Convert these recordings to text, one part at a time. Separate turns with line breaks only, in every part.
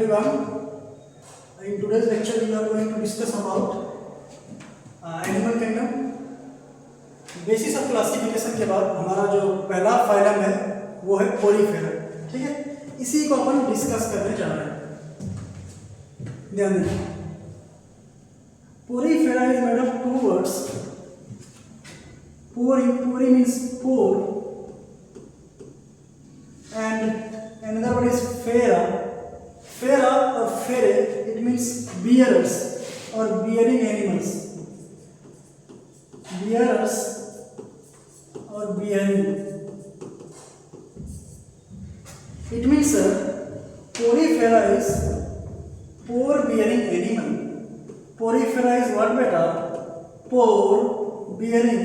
everyone. In today's lecture we are going to discuss about animal kingdom. Basis of classification के बाद हमारा जो पहला फाइलम है वो है पोरीफेरा. ठीक है, इसी को अपन डिस्कस करने जा रहे हैं. ध्यान दें, porifera is made of two words. Pori means pore and another word is fera. Fera or fere, it means bearers or bearing animals. Bearers or bearing. It means porifera is pore bearing animal. Porifera is what beta? Pore bearing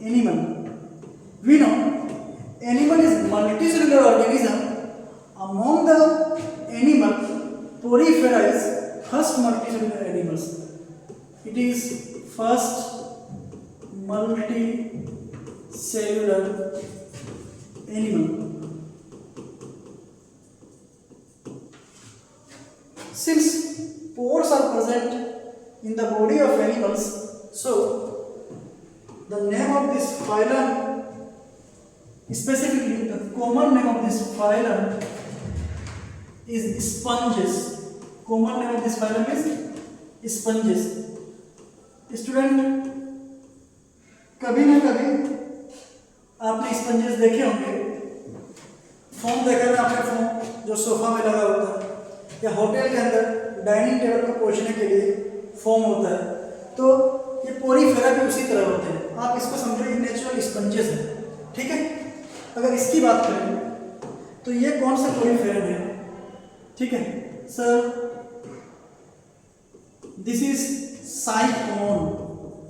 animal. We know animal is multicellular organism. Among the animal, porifera is first multicellular animals. It is first multicellular animal. Since pores are present in the body of animals, so the name of this phylum, specifically the common name of this phylum is sponges. Common name of this phylum is sponges. Student, कभी ना कभी आपने sponges देखे होंगे. Foam देखा ना आपने, foam जो सोफा में लगा होता है या होटल के अंदर डाइनिंग टेबल पर पहुंचने के लिए फोम होता है, तो ये पोरीफेरा भी उसी तरह होते हैं. आप इसको समझो, ये नेचुरल स्पंजेस हैं. ठीक है, अगर इसकी बात करें तो ये कौन सा पोरीफेरा है? ठीक है sir, this is sycon.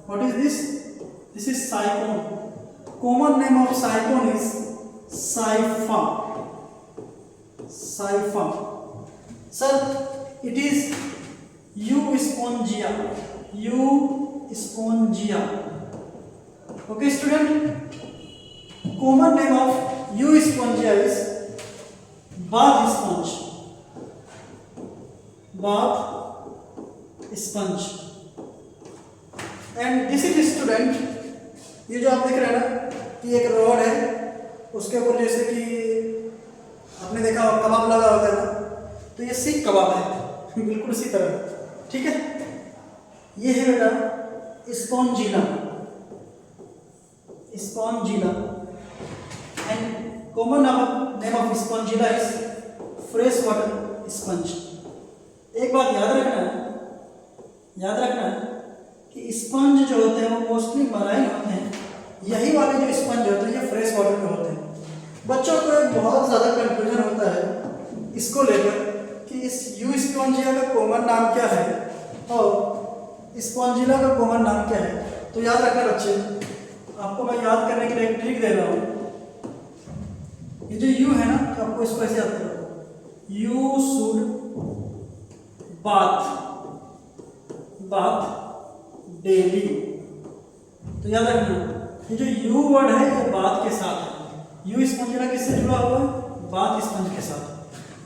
What is this? This is sycon. Common name of sycon is scypha. Scypha. Sir, it is euspongia. Euspongia. Okay student, common name of euspongia is bath sponge. bath sponge. and this is student, ये जो आप देख रहे हैं ना कि एक rod है, उसके ऊपर जैसे कि आपने देखा कबाब लगा होता है ना, तो ये सीख कबाब है बिल्कुल इसी तरह. ठीक है, ये है बेटा Spongilla. Spongilla. And common name of Spongilla is fresh water sponge. एक बात याद रखना कि स्पंज जो होते हैं वो मोस्टली मराइन होते हैं. यही वाले जो स्पंज होते हैं ये फ्रेश वाटर में होते हैं. बच्चों को एक बहुत ज़्यादा कंफ्यूजन होता है इसको लेकर कि इस यूस्पोंजिया का कॉमन नाम क्या है और स्पॉन्जिला का कॉमन नाम क्या है. तो याद रखना बच्चे, आपको मैं याद करने के लिए एक ट्रिक दे रहा हूँ. ये जो यू है ना, तो आपको इसको ऐसे याद करो. You should bath daily. तो याद रखना, ये जो यू वर्ड है ये बाथ के साथ है. यू स्पंजिला किससे जुड़ा हुआ है? बाथ स्पंज के साथ.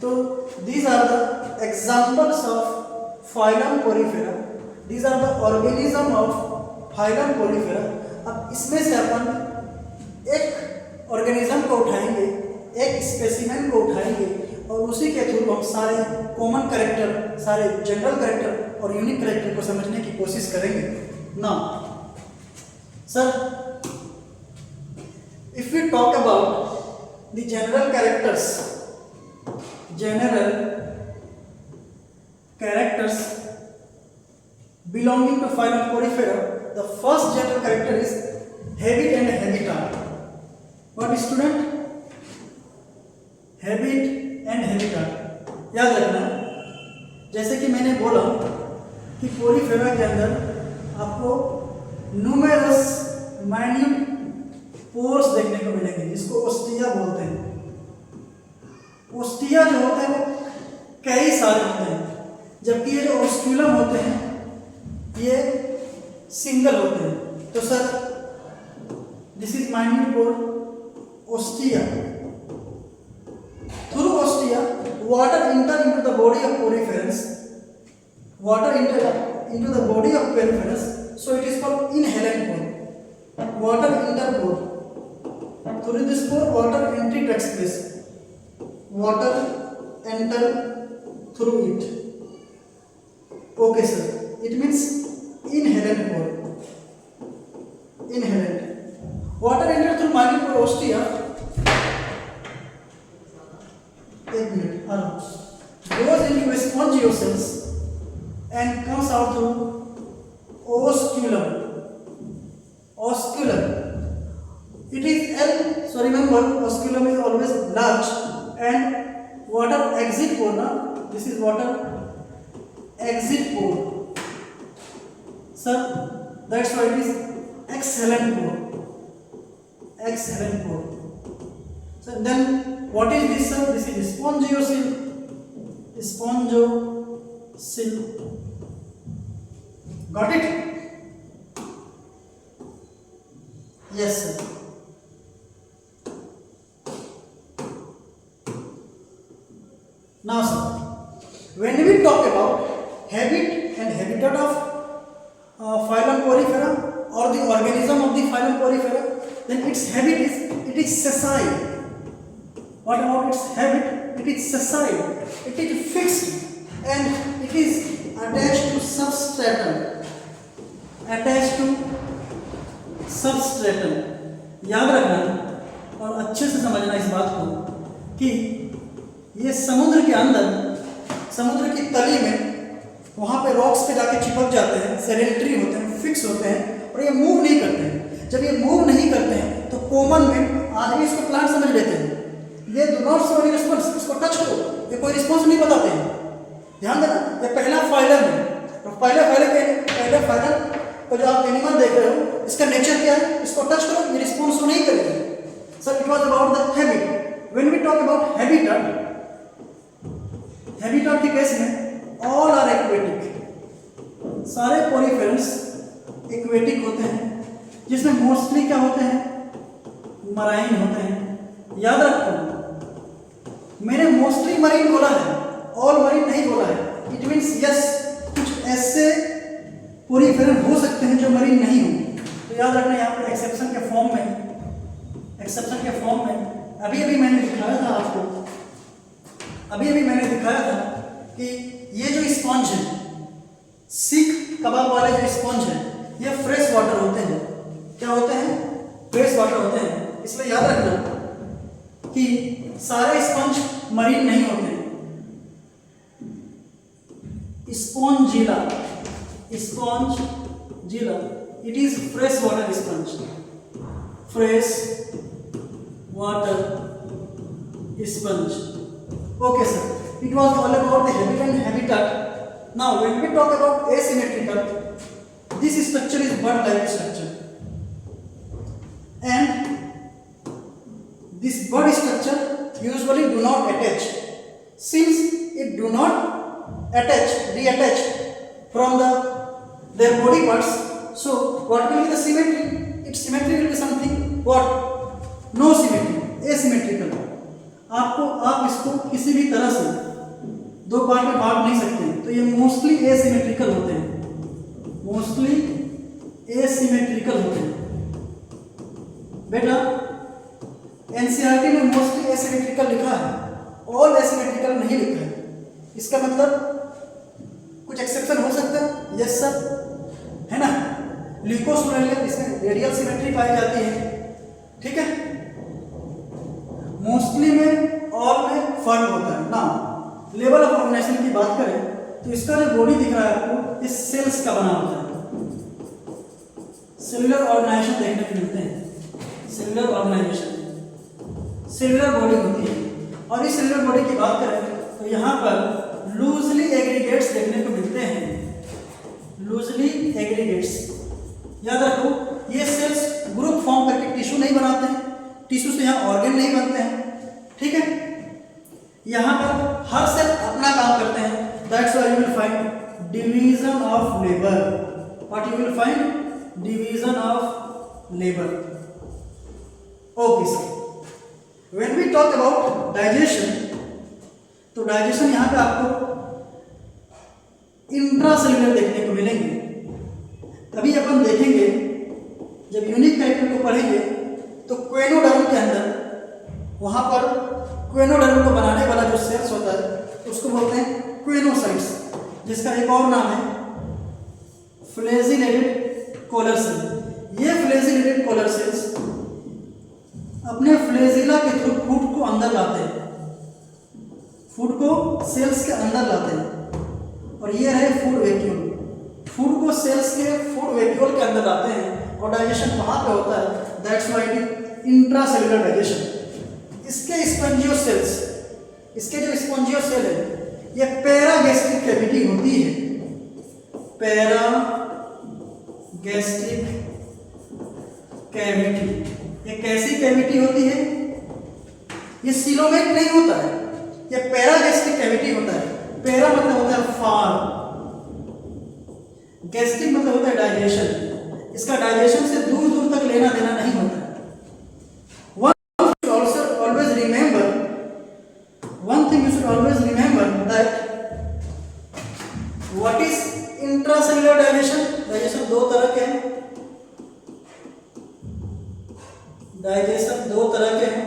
तो these are the examples of phylum porifera. These are the organism of phylum porifera. अब इसमें से अपन एक ऑर्गेनिज्म को उठाएंगे, एक स्पेसिमेन को उठाएंगे और उसी के थ्रू हम सारे कॉमन कैरेक्टर, सारे जनरल कैरेक्टर और यूनिक कैरेक्टर को समझने की कोशिश करेंगे. Now sir, if we talk about the general characters belonging to phylum Porifera, the first general character is habit and habitat. What student? Habit and habitat. याद रखना, जैसे कि मैंने बोला कि पोरीफेरा के अंदर आपको न्यूमेरस माइन्यूट पोर्स देखने को मिलेंगे जिसको ओस्टिया बोलते हैं. ओस्टिया जो होते हैं वो कई सारे होते हैं, जबकि ये जो ओस्क्यूलम होते हैं ये सिंगल होते हैं. तो sir, this is minute pore ostia. Through ostia, water enter into the body of water into the body of periferous, so it is called inhalent pore. Water enter pore. Through this pore, water entry takes place. Water enter through it. Okay, sir. It means inhalent pore. Inhalent. Water enter through minute ostia. एक minute goes into spongioscells and comes out through osculum. Osculum. It is L. So remember, osculum is always large and water exit pore. Now this is water exit pore. Sir, that's why it is exhalent pore. Exhalent pore. So then. What is this, sir? This is spongiocele. Spongiocele. Got it? Yes, sir. Now, sir, when we talk about habit and habitat of phylum Porifera or the organism of the phylum Porifera, then its habit is it is sessile. What about its habit? It is sessile. It is fixed and it is attached to substratum. Attached to substratum. याद रखना और अच्छे से समझना इस बात को कि ये समुद्र के अंदर, समुद्र की तली में, वहाँ पे रॉक्स पे जाके चिपक जाते हैं, सेडेंटरी होते हैं, फिक्स होते हैं और ये मूव नहीं करते हैं। जब ये मूव नहीं करते हैं तो कॉमन में आदमी इसको प्लांट समझ लेते हैं। ये do not show any response, इसको टच करो, ये कोई रिस्पॉन्स नहीं बताते हैं। ध्यान देना, ये पहला फाइलम है। तो पहले फाइलम को जो आप एनिमल देख रहे हो, इसका नेचर क्या है? इसको टच करो, ये रिस्पॉन्स शो नहीं करेगा। Sir, it was about the habit. When we talk about habitat, habitat के केस में ऑल आर एक्वेटिक। सारे पोरीफेरस एक्वेटिक होते हैं, जिसमें मोस्टली क्या होते हैं? मराइन होते हैं। याद रखो, मैंने मोस्टली मरीन बोला है, ऑल मरीन नहीं बोला है। इट मीन्स यस, कुछ ऐसे पोरीफेरन हो सकते हैं जो मरीन नहीं होंगे। तो याद रखना, यहाँ पर एक्सेप्शन के फॉर्म में अभी मैंने दिखाया था आपको, कि ये जो स्पॉन्ज है, सीख कबाब वाले जो स्पॉन्ज है, ये फ्रेश वाटर होते हैं। क्या होते हैं? फ्रेश वाटर होते हैं। इसलिए याद रखना कि सारे स्पंज मरीन नहीं होते। Spongilla, it is fresh water sponge. Fresh water sponge. Okay sir, it was all about the habit and habitat. Now when we talk about asymmetrical, this structure is bud-like structure, and this bud structure usually do not attach. Since it do not detach from their body parts, so what will be the symmetry? Its symmetry will be something what? No symmetry, asymmetrical. आप इसको किसी भी तरह से दो part में बांट नहीं सकते, तो ये मोस्टली एसिमेट्रिकल होते हैं। बेटा, एनसीईआरटी में मोस्टली एसिमेट्रिकल लिखा है, ऑल एसिमेट्रिकल नहीं लिखा है। इसका मतलब कुछ एक्सेप्शन हो सकता है? यस सर, है ना। ल्यूकोसुरेलिया, इसमें रेडियल सिमेट्री पाई जाती है, ठीक है। मोस्टली में, ऑल में फर्क होता है ना। लेवल ऑफ ऑर्गेनाइजेशन की बात करें तो इसका जो बॉडी दिख रहा है आपको, इस सेल्स का बना होता है। सेलुलर ऑर्गेनाइजेशन देखने को मिलते हैं। सेलुलर ऑर्गेनाइजेशन, सेलुलर बॉडी होती है। और इस सेलुलर बॉडी की बात करें तो यहाँ पर लूजली एग्रीगेट्स देखने को मिलते हैं। लूजली एग्रीगेट्स, याद रखो, ये सेल्स ग्रुप फॉर्म करके टिश्यू नहीं बनाते हैं, टिश्यू से यहाँ ऑर्गन नहीं बनते हैं, ठीक है। यहाँ पर हर सेल अपना काम करते हैं। That's why you will find division of labour. What you will find? Division of labour. Okay sir, when we talk about digestion, तो डाइजेशन यहाँ पे आपको इंट्रासेल्युलर देखने को मिलेंगे। अभी अपन देखेंगे जब यूनिक कैरेक्टर को पढ़ेंगे तो क्वेनोडर्म के अंदर वहाँ पर क्वेनोडर्म को बनाने वाला जो सेल्स होता है उसको बोलते हैं क्वेनोसाइट्स, जिसका एक और नाम है फ्लैजिलेटेड कॉलर सेल। ये फ्लैजिलेटेड कॉलर सेल्स अपने फ्लैजिला के थ्रू फूड को अंदर लाते हैं, फूड को सेल्स के अंदर लाते हैं। और ये रहे फूड वैक्यूल, फूड को सेल्स के फूड वैक्यूल के अंदर लाते हैं और डाइजेशन वहाँ पे होता है। That's why it is intracellular digestion. इसके स्पंजियो सेल्स, इसके जो स्पंजियो सेल है ये पैरागैस्ट्रिक कैविटी होती है। पैरागैस्ट्रिक कैविटी, ये कैसी कैविटी होती है? ये सीलोमेट नहीं होता है, ये पैरागैस्ट्रिक कैविटी होता है। पैरा मतलब होता है फार, गैस्ट्रिक मतलब होता है डाइजेशन। इसका डाइजेशन से दूर दूर तक लेना देना नहीं होता है। One thing you should always remember that what is intracellular digestion? Digestion दो तरह के हैं, डाइजेशन दो तरह के हैं,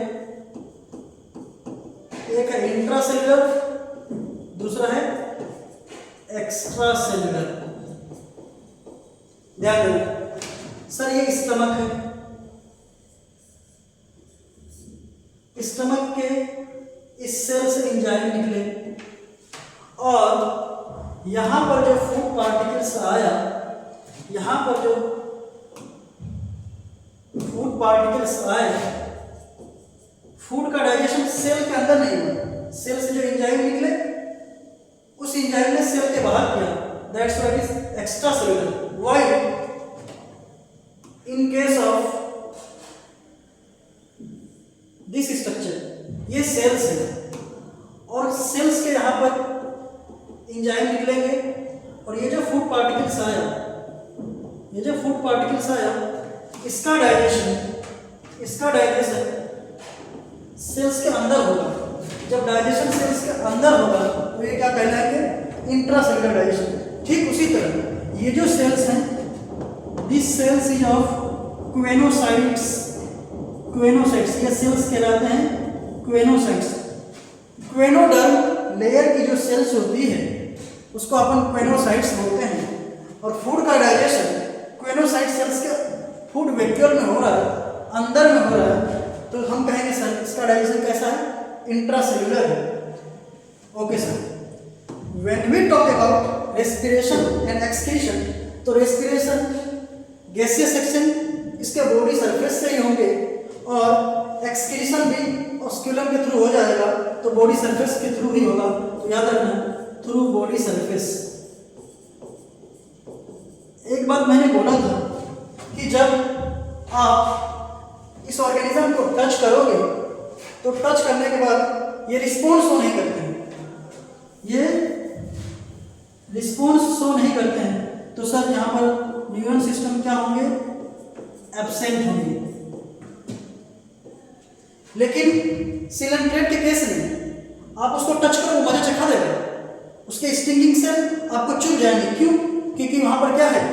एक है इंट्रासेल्युलर, दूसरा है एक्स्ट्रासेल्युलर। ध्यान देना सर, ये स्टमक है, स्टमक के इस सेल से एंजाइम निकले और यहां पर जो फूड पार्टिकल्स आया, यहां पर जो फूड पार्टिकल्स आए, फूड का डाइजेशन सेल के अंदर नहीं हुआ, सेल से जो एंजाइम निकले उस एंजाइम ने सेल के बाहर किया। That's why it is extracellular. Why? In case of this structure, ये सेल्स है और सेल्स के यहाँ पर एंजाइम निकलेंगे और ये जो फूड पार्टिकल्स आया, ये जो फूड पार्टिकल्स आया, इसका डाइजेशन सेल्स के अंदर होगा। जब डाइजेशन सेल्स के अंदर होगा तो ये क्या कहलाएंगे? Intracellular digestion. ठीक उसी तरह ये जो सेल्स हैं, this cells is of choanocytes, choanocytes ये सेल्स कहलाते हैं क्वेनोसाइट्स। क्वेनोडर्म लेयर की जो सेल्स होती है उसको अपन क्वेनोसाइट्स बोलते हैं। और फूड का डाइजेशन क्वेनोसाइट सेल्स के फूड वैक्यूल में हो रहा है, अंदर में हो रहा है, तो हम कहेंगे सर इसका डाइजेशन कैसा है? इंट्रासेल्युलर है। Okay sir, when we talk about respiration and excretion, तो रेस्पिरेशन गैसियस सेक्शन इसके बॉडी सरफेस से ही होंगे और एक्सक्रीशन भी ऑस्क्यूलम के थ्रू हो जाएगा, तो बॉडी सरफेस के थ्रू ही होगा। तो याद रखना, थ्रू बॉडी सरफेस। एक बात मैंने बोला था कि जब आप इस ऑर्गेनिज्म को टच करोगे तो टच करने के बाद ये रिस्पॉन्स शो नहीं करते हैं, ये रिस्पॉन्स शो नहीं करते हैं, तो सर यहाँ पर न्यूरॉन सिस्टम क्या होंगे? एब्सेंट होंगे। लेकिन सिलेंट्रेट के केस में आप उसको टच करो, मजा चखा देगा, उसके स्टिंगिंग सेल आपको चुभ जाएंगे। क्यों? क्योंकि वहां पर क्या है?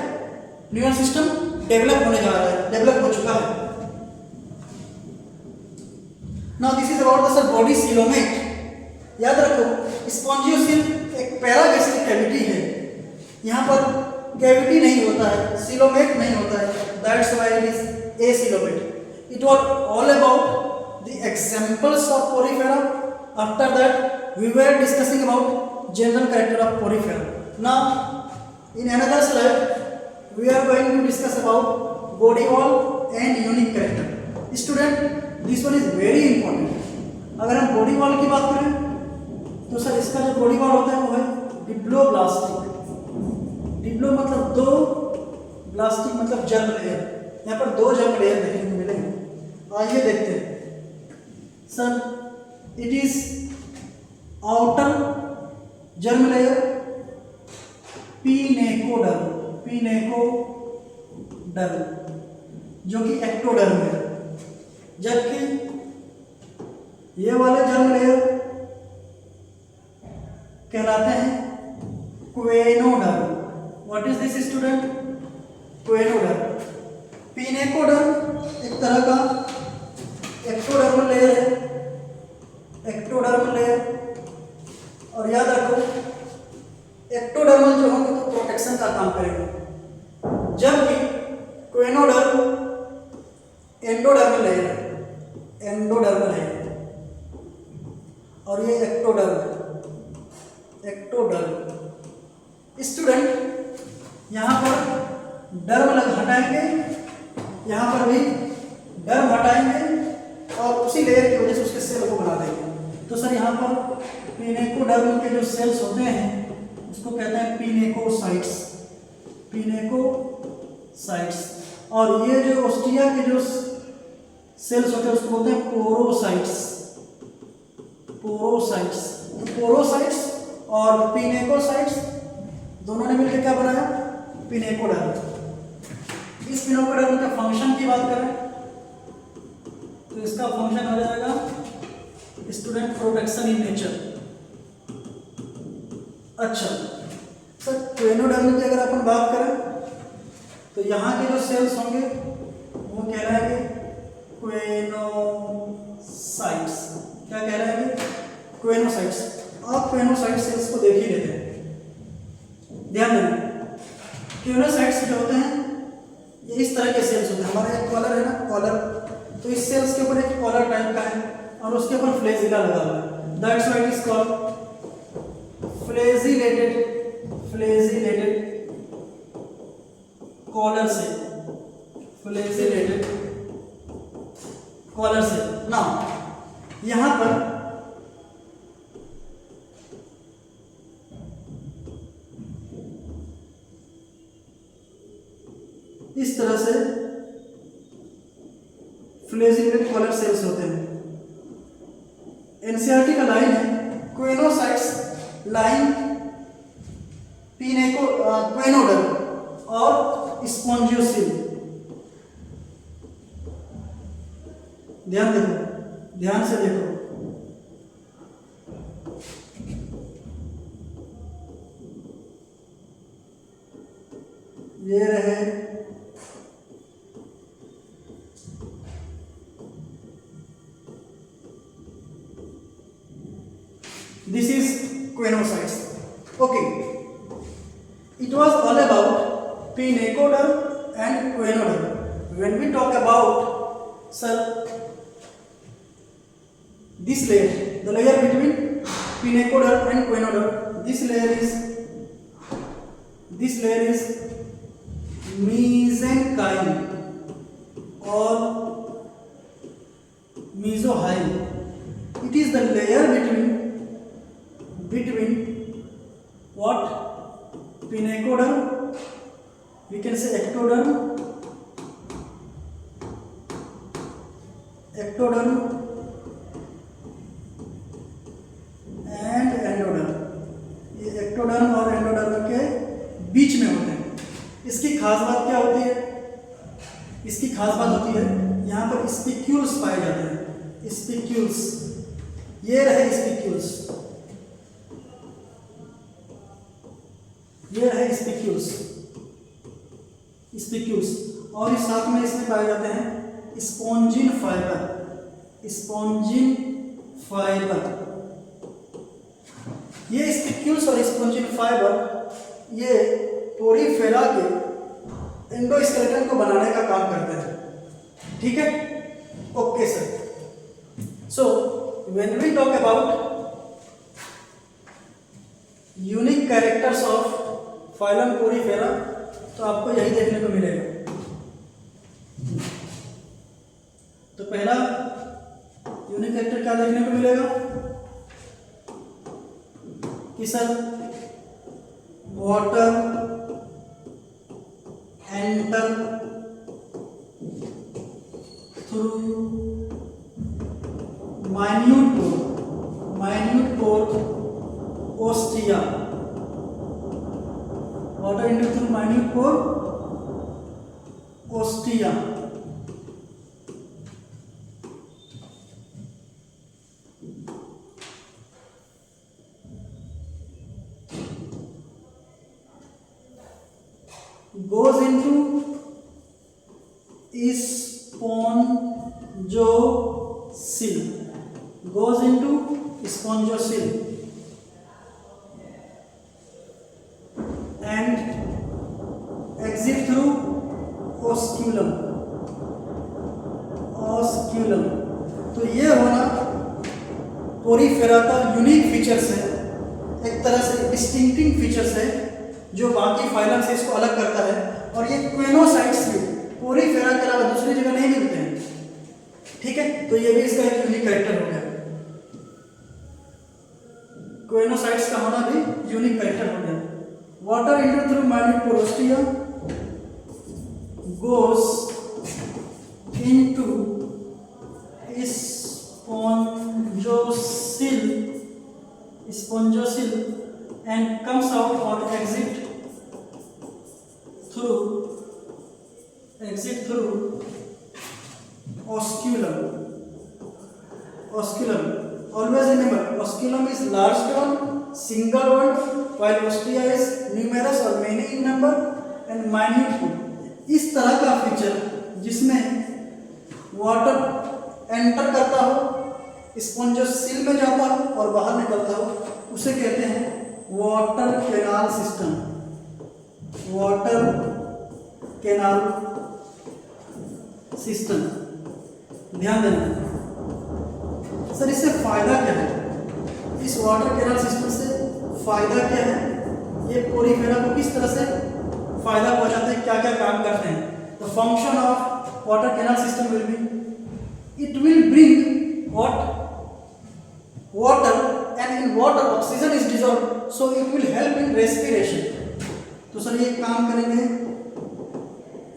न्यूरल सिस्टम डेवलप होने जा रहा है, डेवलप हो चुका है। Now this is about the sir body coelomate. याद रखो, स्पॉन्जियोसिल एक पैरागैस्ट्रिक कैविटी है, यहाँ पर कैविटी नहीं होता है, सीलोमेट नहीं होता है। That's why it is acoelomate. It was all about the examples of porifera. After that we were discussing about general character of porifera. Now in another slide we are going to discuss about body wall and unique character. Student, this one is very important. अगर हम body wall की बात करें तो sir इसका जो body wall होता है वो है डिप्लोब्लास्टिक। डिप्लो मतलब दो, ब्लास्टिक मतलब जर्म लेयर। यहाँ पर दो जर्म लेयर देखने को मिलेंगे। आइए देखते हैं sir. It is outer germ layer pinacoderm, जो कि एक्टोडर्म है, जबकि ये वाले जर्म लेयर कहलाते हैं choanoderm. What is this student? Choanoderm. Pinacoderm एक तरह का एक्टोडर्मल लेयर है, एक्टोडर्मल लेयर. और याद रखो एक्टोडर्मल जो होंगे तो प्रोटेक्शन का काम करेंगे, जबकि क्वेनोडर्म एंडोडर्मल लेयर है, एंडोडर्मल है. और ये एक्टोडर्म, एक्टोडर्म. स्टूडेंट यहाँ पर डर्म हटाएंगे, यहाँ पर भी डर्म हटाएंगे और उसी लेयर की वजह से उसके सेल को बना देंगे. तो सर यहाँ पर पिनेकोडर्म के जो सेल्स होते हैं उसको कहते हैं पिनेकोसाइट्स, पिनेकोसाइट्स. और ये जो ऑस्टिया के जो सेल्स होते हैं उसको बोलते हैं पोरोसाइट्स, पोरोसाइट्स. पोरोसाइट्स और पिनेकोसाइट्स दोनों ने मिलकर क्या बनाया? पिनेकोडर्म. इस पिनेकोडर्म के फंक्शन की बात करें तो इसका फंक्शन हो जाएगा स्टूडेंट प्रोटेक्शन इन नेचर. अच्छा सर, क्वेनोडर्म की अगर अपन बात करें तो यहाँ के जो सेल्स होंगे वो कहलाएंगे क्वेनोसाइट्स. क्या कहलाएंगे? क्वेनोसाइट्स. आप क्वेनोसाइट सेल्स को देख ही लेते हैं, ध्यान देना. क्वेनोसाइट्स जो होते हैं ये इस तरह के सेल्स होते हैं. हमारा एक कॉलर है ना, कॉलर, तो इस सेल्स के ऊपर एक कॉलर टाइप का है और उसके ऊपर फ्लैजिला लगा हुआ है. That's why it is called flagellated, flagellated collar से, फ्लैजिलेटेड कॉलर से. ना यहां पर इस तरह से फ्लैजिलेटेड कॉलर सेल्स होते हैं. एनसीईआरटी का लाइन है क्वेनोसाइट्स लाइन पिनेको क्वेनोडर्म और स्पॉन्जियोसिल. ध्यान देखो, ध्यान से देखो. ये रहे this is quenocytes. Okay, it was all about pinecoderm and quenoderm. When we talk about, sir, this layer, the layer between pinecoderm and quenoderm, this layer is mesenchyme or mesohyme. It is the layer between what? Pinecoderm, we can say ectoderm, ectoderm and endoderm. ये ectoderm और endoderm के बीच में होते हैं. इसकी खास बात क्या होती है? इसकी खास बात होती है यहाँ पर स्पिक्यूल्स पाए जाते हैं. स्पिक्यूल्स, ये रहे स्पिक्यूल्स, ये रहे स्पिक्यूल्स, स्पिक्यूल्स. और इस साथ में इसमें पाए जाते हैं स्पॉन्जिन फाइबर, स्पॉन्जिन फाइबर. ये स्पिक्यूल्स और स्पॉन्जिन फाइबर ये पोरीफेरा के एंडोस्केलेटन को बनाने का काम करते हैं. ठीक है, okay sir. So when we talk about unique characters of phylum porifera तो आपको यही देखने को मिलेगा. तो पहला यूनिक कैरेक्टर क्या देखने को मिलेगा कि sir water enter through minute pore ostia. Water enter through minute pore ostia. goes into spongocyl, goes into spongocyl and exit through osculum, osculum। तो ये होना पोरीफेरा का यूनिक फीचर्स है, एक तरह से डिस्टिंक्टिंग फीचर्स है जो बाकी फाइलम से इसको अलग करता है। और ये क्वेनोसाइट्स भी पोरीफेरा के अलावा दूसरी जगह नहीं मिलते हैं, ठीक है। तो ये भी इसका एक यूनिक कैरेक्टर हो गया, क्वेनोसाइट्स का होना भी यूनिक कैरेक्टर हो गया। वाटर एंटर थ्रू माइन्यूट पोरोस्टिया goes into spongocyl and comes out or exit through osculum, osculum। Always remember, osculum is large one, single one, while ostia is numerous or many in number and minute one। इस तरह का feature जिसमें water enter करता हो, स्पॉन्जोसिल में जाता हो और बाहर निकलता हो, उसे कहते हैं water canal system, water canal system. ध्यान देना सर, इससे फायदा क्या है? इस वाटर कैनाल सिस्टम से फायदा क्या है? ये पोरीफेरा को किस तरह से फायदा पहुंचाते हैं, क्या क्या काम करते हैं? The function of water canal system will be, it will bring what water and in water oxygen is dissolved, so it will help in respiration। तो सर ये काम करेंगे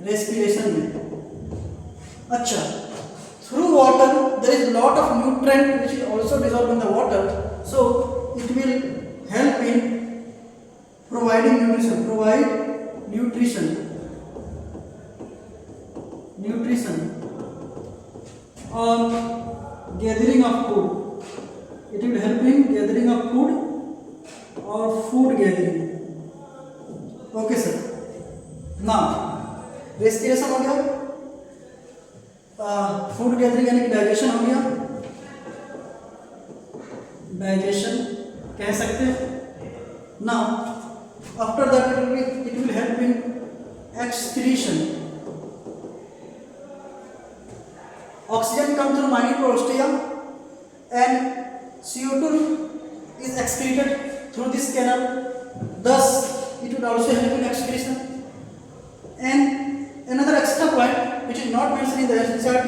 रेस्पिरेशन में। अच्छा, through water there is lot of nutrient which is also dissolved in the water, so it will help in providing nutrition, provide nutrition or gathering of food, it will help in gathering of food or food gathering। Okay sir, ना respiration हो गया, food gathering यानी कि digestion हो गया, digestion कह सकते हैं ना। After that it will help in excretion. Oxygen comes through minute porostia and CO2 is excreted through this canal, thus it would also help in excretion। And another extra point which is not mentioned in the NCERT,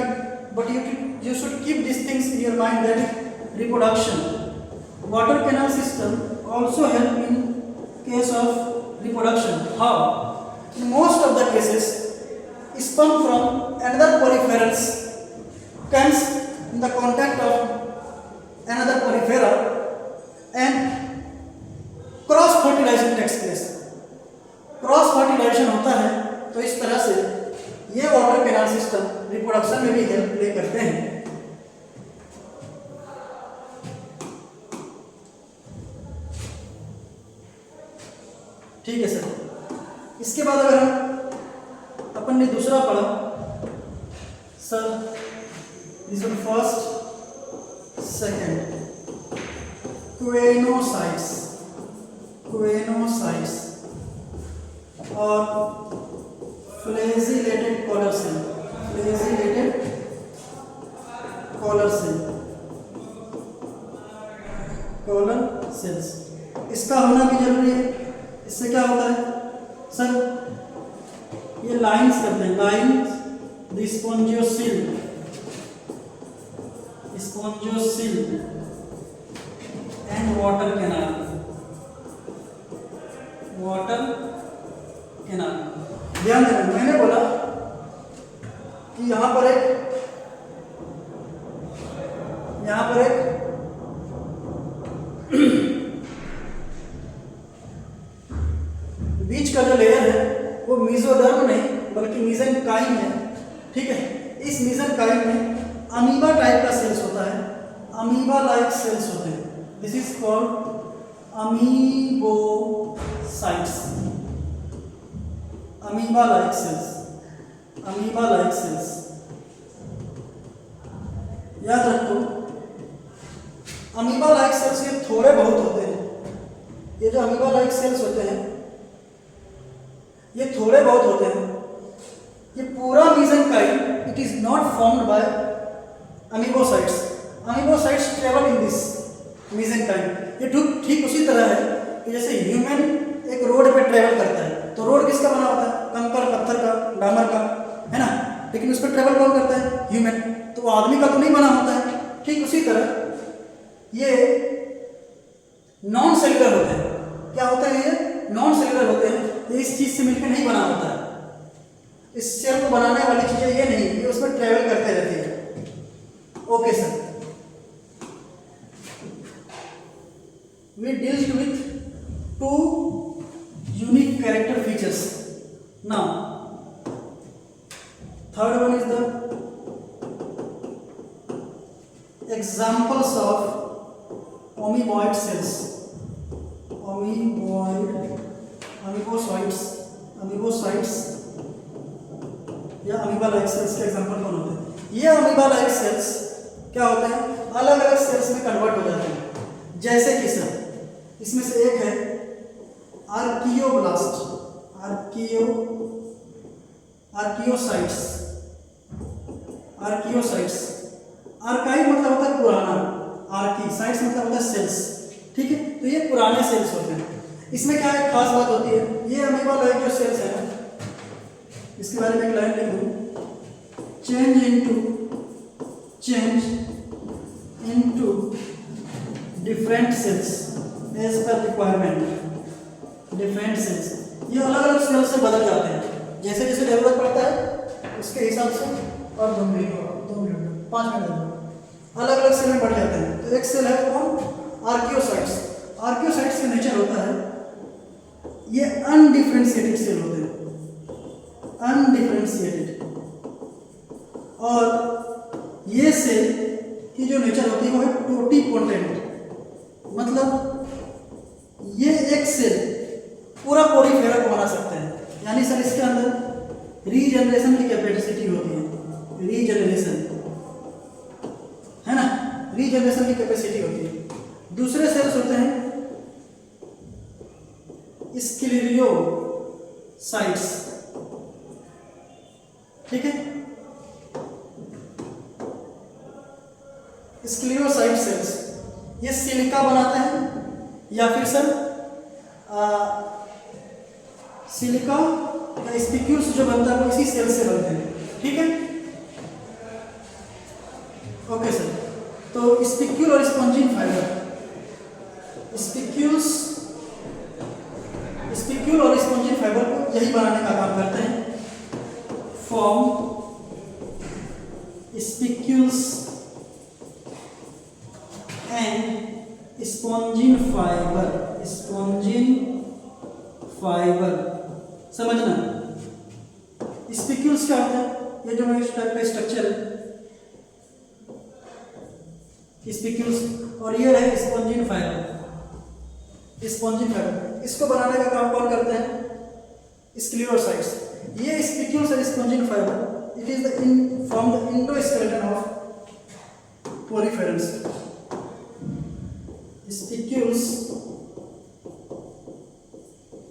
but you should keep these things in your mind, that is reproduction। Water canal system also help in case of reproduction। How? In most of the cases, sperm from another poriferans comes in the contact of another porifera and cross fertilisation takes place. Cross fertilisation होता है, तो इस तरह से ये water canal system reproduction में भी help play करते हैं। ठीक है सर। इसके बाद अगर हम अपन ने दूसरा पढ़ा sir, this one first, second, choanocytes और flagellated collar cell, collar cells, इसका होना भी जरूरी है। इससे क्या होता है सर, ये लाइंस करते हैं, lines the spongocoel and water canal, ध्यान देना, मैंने बोला कि यहां पर एक बीच का जो लेयर है वो मेसोडर्म नहीं बल्कि मेसेंकाइम है। ठीक है, इस मेसेंकाइम में अमीबा टाइप का सेल्स होता है, अमीबा लाइक सेल्स होते हैं। This is called amoebocytes. Amoeba like cells, amoeba like cells. याद रखो अमीबा लाइक सेल्स ये थोड़े बहुत होते हैं, ये जो अमीबा लाइक सेल्स होते हैं ये थोड़े बहुत होते हैं। ये पूरा mesenchyme it is not formed by amoebocytes, amoebocytes travel in this mesenchyme. ये ठीक उसी तरह है कि जैसे ह्यूमन एक रोड पे ट्रेवल करता है, तो रोड किसका बना होता है? कंकड़ पत्थर का, डामर का, है ना, लेकिन उस पर ट्रेवल कौन करता है? ह्यूमन। तो वो आदमी का तो नहीं बना होता है। ठीक उसी तरह ये नॉन सेलुलर होते हैं। क्या होते हैं ये? नॉन सेलुलर होते हैं। ये इस चीज से मिलकर नहीं बना होता है। इस सेल को बनाने वाली चीजें ये नहीं, ये उसमें ट्रेवल करते रहती है। Okay sir, we dealt with two unique character features. Now third one is the examples of amoeboid cells, amoebocytes या अमीबा लाइक सेल्स के एग्जांपल कौन होते हैं? ये अमीबा लाइक सेल्स क्या होते हैं? अलग अलग सेल्स में कन्वर्ट हो जाते हैं। जैसे कि सर इसमें से एक है आर्कियोब्लास्ट, आर्कियोसाइट्स। आर्काइव मतलब होता है पुराना, आर्की, साइट्स मतलब होता है सेल्स। ठीक है, तो ये पुराने सेल्स होते हैं। इसमें क्या एक खास बात होती है, ये अमीबा लाइक जो सेल्स है ना, इसके बारे में एक लाइन लिख दूं, change into different cells as per requirement. Different cells ये अलग अलग सेल्स से बदल जाते हैं जैसे जैसे जरूरत पड़ता है उसके हिसाब से। और 2 मिनट 5 मिनट अलग अलग सेल में बढ़ जाते हैं। तो एक सेल है कौन? आर्कियोसाइट्स। आर्कियोसाइट्स का नेचर होता है ये अनडिफरेंशिएटेड सेल होते हैं, अनडिफरेंशिएटेड। और ये सेल की जो नेचर होती है वो है टोटीपोटेंट, मतलब ये एक सेल पूरा पोरीफेरा को बना सकते हैं। यानी सर इसके अंदर रीजनरेशन की कैपेसिटी होती है, रीजनरेशन है ना, रीजनरेशन की कैपेसिटी होती है। दूसरे सेल्स होते हैं स्क्लेरियोसाइट्स। ठीक है, स्क्लेरोसाइट सेल्स ये सिलिका बनाते हैं या फिर सर सिलिका या स्पिक्यूल्स जो बनता है वो इसी सेल से बनते हैं। ठीक है, ओके सर। तो स्पिक्यूल और स्पंजिन फाइबर, स्पिक्यूल और स्पंजिन फाइबर को यही बनाने का काम करते हैं। Form spicules and spongin fibre, समझना। स्पिक्यूल्स क्या होता है? ये जो इस टाइप का स्ट्रक्चर है स्पिक्यूल्स, और ये है स्पंजिन फाइबर। स्पंजिन फाइबर इसको बनाने का काम कौन करते हैं? स्क्लेरोसाइट्स। ये स्पिक्यूल्स और spongin fibre it is the from the endoskeleton of poriferans. Spicules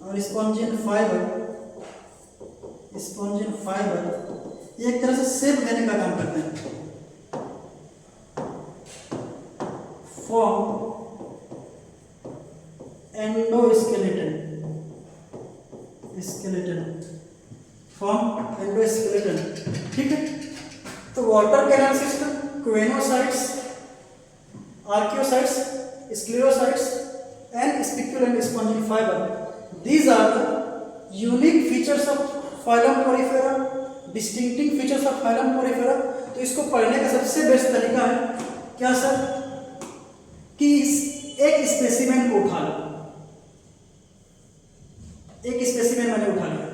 और स्पंजिन फाइबर ये एक तरह से शेप देने का काम करते हैं। Form endoskeleton, form endoskeleton. ठीक है, तो water canal system, choanocytes, archaeocytes, sclerocytes and spicular and spongin fiber, these are the unique features of phylum Porifera, distinctive features of phylum Porifera। तो इसको पढ़ने का सबसे बेस्ट तरीका है क्या सर? कि एक स्पेसिमेन को उठा लो, एक स्पेसिमेन मैंने उठा लिया,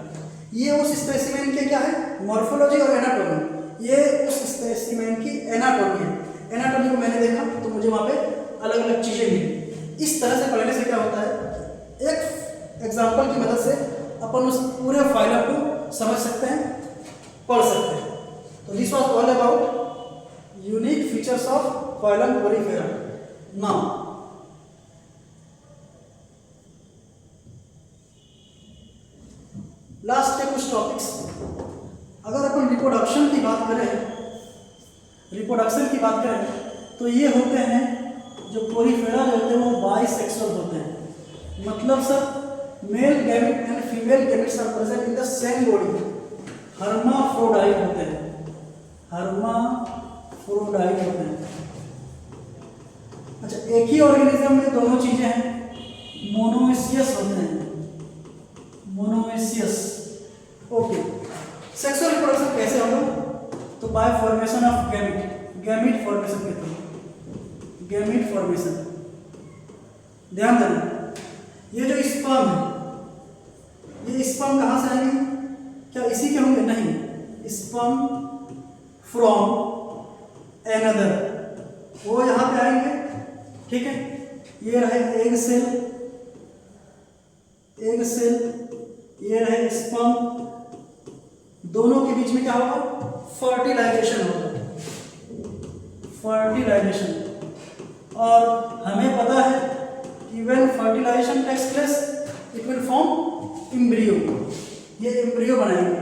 ये उस स्पेसिमेन के क्या है? मॉर्फोलॉजी और एनाटॉमी। ये उस स्पेसिमेन की एनाटॉमी है। एनाटॉमी को मैंने देखा तो मुझे वहाँ पे अलग अलग चीजें मिली। इस तरह से पढ़ने से क्या होता है, एक एग्जाम्पल की मदद से अपन उस पूरे फाइलम को समझ सकते हैं, पढ़ सकते हैं। तो this was all about unique features of phylum Porifera. Now last के कुछ टॉपिक्स, अगर अपन रिप्रोडक्शन की बात करें तो ये होते हैं जो पोरीफेरा जो होते हैं वो बाइसेक्सुअल होते हैं। मतलब sir male gamete and female gametes are present in the same body, hermaphrodite होते हैं, हर्माफ्रोडाइट होते हैं। अच्छा, एक ही ऑर्गेनिज्म में दोनों चीजें हैं, मोनोइसियस होते हैं, मोनोइसियस। ओके, सेक्सुअल रिप्रोडक्शन कैसे होगा? तो bye formation of gamete, gamete formation के थ्रू, गैमेट फॉर्मेशन। ध्यान देना, ये जो स्पर्म है, ये स्पर्म कहाँ से आएंगे? क्या इसी के होंगे? नहीं, स्पर्म फ्रॉम एनदर, वो यहाँ पे आएंगे। ठीक है, ये रहे एग सेल, एग सेल, ये रहे स्पर्म, दोनों के बीच में क्या होगा? फर्टिलाइजेशन होगा, फर्टिलाइजेशन। और हमें पता है कि when fertilization takes place it will form embryo, ये एम्ब्रियो बनाएंगे।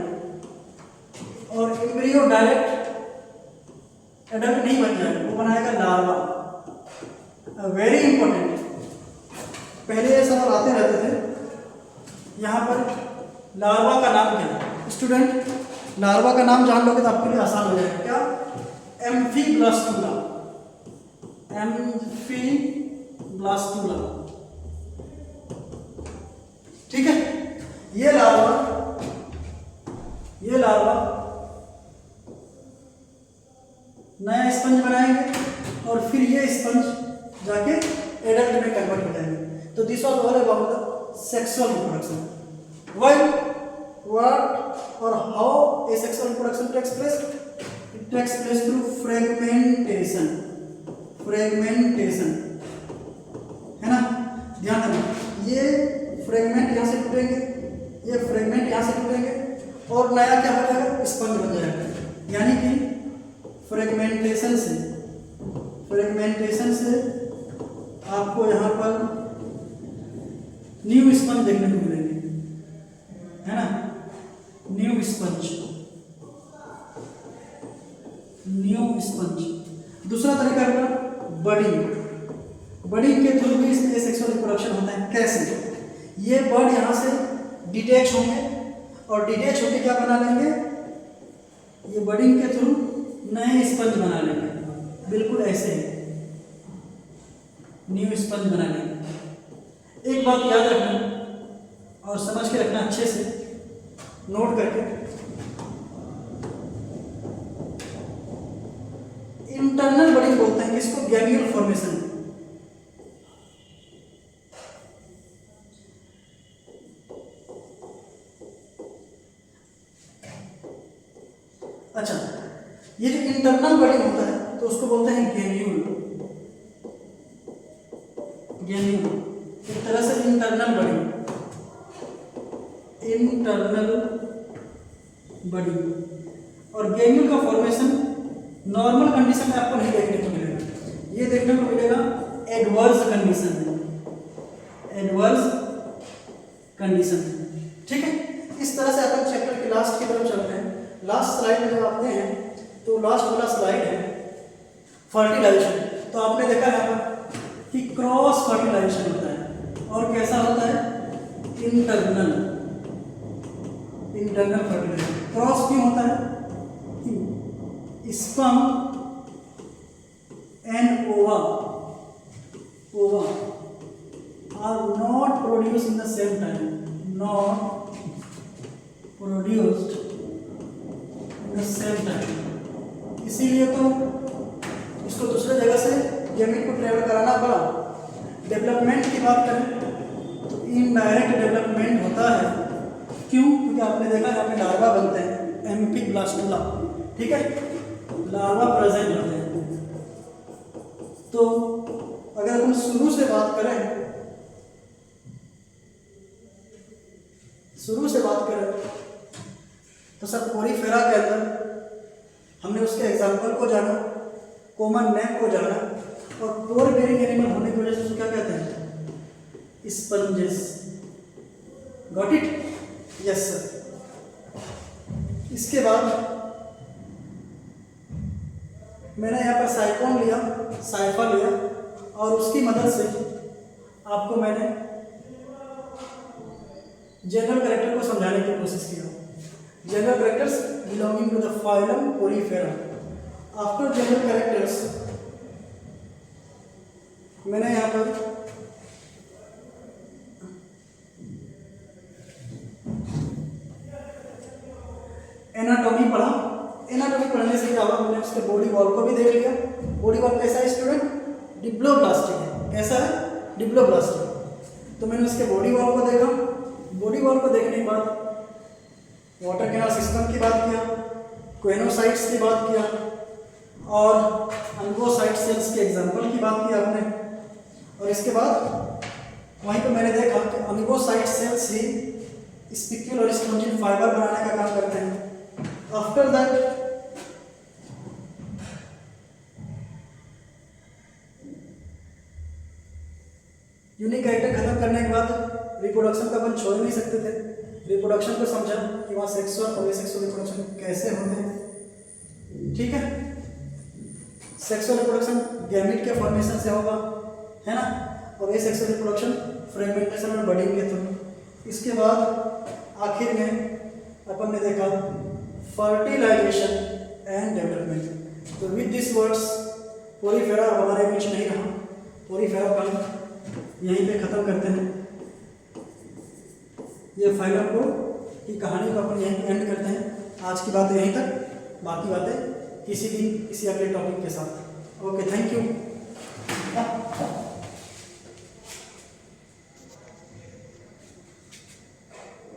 और एम्ब्रियो डायरेक्ट एडल्ट नहीं बन जाएगा, वो बनाएगा लार्वा। वेरी इंपॉर्टेंट, पहले ये सवाल आते रहते थे। यहाँ पर लार्वा का नाम क्या है? स्टूडेंट, लार्वा का नाम जान लोगे तो आपके लिए आसान हो जाएगा। क्या? एम्फीब्लास्टुला, एम्फीब्लास्टुला। ठीक है, ये लार्वा नया स्पंज बनाएंगे और फिर ये स्पंज जाके एडल्ट में कन्वर्ट हो जाएंगे। तो this was all about the sexual reproduction. Why, what और how asexual reproduction takes place? It takes place through fragmentation, fragmentation, है ना? ध्यान देना, ये फ्रेगमेंट यहाँ से टूटेंगे, ये फ्रेगमेंट यहाँ से टूटेंगे और नया क्या हो जाएगा? स्पंज बन जाएगा। यानी कि फ्रेगमेंटेशन से आपको यहाँ पर न्यू स्पंज देखने को मिलेंगे, है ना? New sponge, new sponge. दूसरा तरीका है बडिंग, बडिंग के थ्रू भी इसमें सेक्सुअल रिप्रोडक्शन होता है। कैसे? ये बर्ड यहाँ से डिटैच होंगे और डिटैच होकर क्या बना लेंगे? ये बडिंग के थ्रू नए स्पंज बना लेंगे, बिल्कुल ऐसे ही न्यू स्पंज बना लेंगे। एक बात याद रखना और समझ के रखना, अच्छे से नोट करके, इंटरनल बडिंग बोलते हैं इसको, गैम्यूल फॉर्मेशन। अच्छा, ये जो इंटरनल बडिंग होता है तो उसको बोलते हैं गैम्यूल, गैम्यूल। एक तरह से इंटरनल बडिंग, इंटरनल बडिंग। और गैम्यूल का फॉर्मेशन नॉर्मल कंडीशन में आपको नहीं देखने को मिलेगा, ये देखने को मिलेगा एडवर्स कंडीशन में, एडवर्स कंडीशन। ठीक है, इस तरह से अपन चैप्टर के लास्ट की तरफ चलते हैं। लास्ट स्लाइड में जब आते हैं तो लास्ट वाला स्लाइड है फर्टिलाइजेशन। तो आपने देखा है कि क्रॉस फर्टिलाइजेशन होता है और कैसा होता है? Internal, internal fertilisation. क्रॉस क्यों होता है? कि sperm and ova are not produced in the same time, not produced in the same time. इसीलिए तो इसको दूसरे जगह से गैमेट को ट्रेवल कराना पड़ा। डेवलपमेंट की बात करें तो इनडायरेक्ट डेवलपमेंट होता है। क्यों? क्योंकि आपने देखा यहाँ पे लार्वा बनते हैं, एम्फीब्लास्टुला। ठीक है, लार्वा प्रेजेंट होते हैं। तो अगर हम शुरू से बात करें सर पोरीफेरा के अंदर हमने उसके एग्जाम्पल को जाना, कॉमन नेम को जाना, और पोर बेरिंग एनिमल होने की वजह से उसको क्या कहते हैं? Sponges. Got it? Yes sir. इसके बाद मैंने यहाँ पर साइकोन लिया, साइफा लिया, और उसकी मदद से आपको मैंने जनरल कैरेक्टर को समझाने की कोशिश किया। General characters belonging to the phylum Porifera. After general characters मैंने यहाँ पर एनाटॉमी पढ़ा। एनाटॉमी पढ़ने से क्या हुआ, मैंने उसके बॉडी वॉल को भी देख लिया। बॉडी वॉल कैसा है स्टूडेंट? डिप्लोब्लास्टिक है। कैसा है? डिप्लोब्लास्टिक। तो मैंने उसके बॉडी वॉल को देखा। बॉडी वॉल को देखने के बाद वाटर कैनाल सिस्टम की बात किया, कोएनोसाइट्स की बात किया, और अनगोसाइट सेल्स के एग्जाम्पल की बात की आपने। और इसके बाद वहीं पर मैंने देखा कि अनगोसाइट सेल्स ही स्पिक्यूल और स्पॉन्जिन फाइबर बनाने का काम करते हैं। आफ्टर दैट यूनिक कैरेक्टर खत्म करने के बाद रिप्रोडक्शन का अपन छोड़ नहीं सकते थे। रिप्रोडक्शन को समझा कि वहाँ सेक्सुअल और एसेक्सुअल रिप्रोडक्शन कैसे होते हैं। ठीक है, सेक्सुअल रिप्रोडक्शन गैमेट के फॉर्मेशन से होगा, है ना, और एसेक्सुअल रिप्रोडक्शन फ्रेगमेंटेशन और बडिंग के थ्रू। इसके बाद आखिर में अपन ने देखा फर्टिलाइजेशन एंड डेवलपमेंट। तो विद दिस वर्ड्स पोरीफेरा अब हमारे बीच नहीं रहा। पोरीफेरा का यहीं पे ख़त्म करते हैं। ये फाइलम को की कहानी को अपन यहीं पे एंड करते हैं। आज की बातें यहीं तक, बाकी बातें किसी दिन किसी अगले टॉपिक के साथ। Okay, thank you.